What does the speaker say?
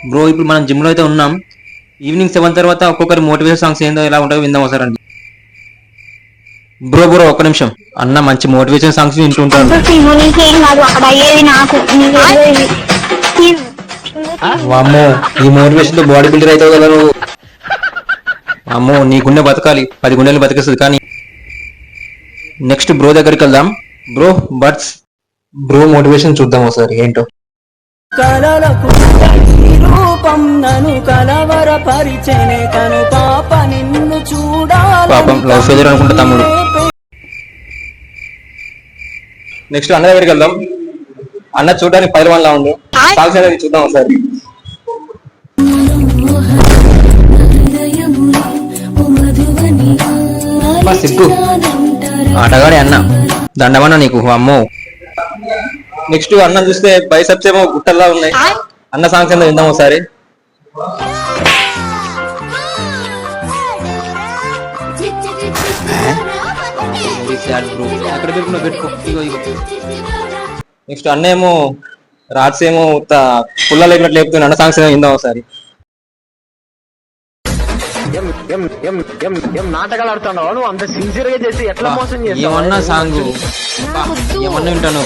Bro ఇప్పుడు మనం gym లో అయితే ఉన్నాం. ఈవినింగ్ 7 తర్వాత ఒక్కొక్కరి మోటివేషన్ సాంగ్స్ ఏందో ఎలా ఉంటాయో విందాం ఒకసారి అండి. బ్రో ఒక్క నిమిషం, అన్న మంచి మోటివేషన్ సాంగ్స్ వింటుంటాడు. వామ్మో, ఈ మోటివేషన్ తో బాడీ బిల్డర్ అవుతావు కదా నువ్వు. అమ్మో, నీ గుండె బతకాలి, 10 గుండెలు బతికేస్తుంది. కానీ నెక్స్ట్ బ్రో దగ్గరికి వెళ్దాం. బ్రో మోటివేషన్ చూద్దాం ఒకసారి ఏంటో. పాపం లవ్ ఫెయిలియర్ అనుకుంటా తమ్ముడు. నెక్స్ట్ అన్న దగ్గరికి వెళ్దాం. అన్న చూడడానికి పైలవాన్ లా ఉంది. సాంగ్స్ అనేది చూద్దాం ఒకసారి. సిగ్గు ఆటగాడే అన్న, దండమన్నా నీకు. అమ్మో, నెక్స్ట్ అన్న చూస్తే బైసెప్స్ ఏమో గుట్టల్లా ఉన్నాయి. అన్న సాంగ్స్ ఏదో విందాం ఒకసారి. నెక్స్ట్ అన్న ఏమో రాట్స్ ఏమో పుల్ల లేపినట్లు లేపుతుంది. అన్న సాంగ్స్ ఏమో విందాం ఒకసారి. నాటకాలు ఆడుతున్నావు నువ్వు, అంత సిన్సియర్ గా చేసి ఎట్లా మోసం చేస్తావు? ఏమన్నా సాంగ్ ఏమన్నా వింటాను.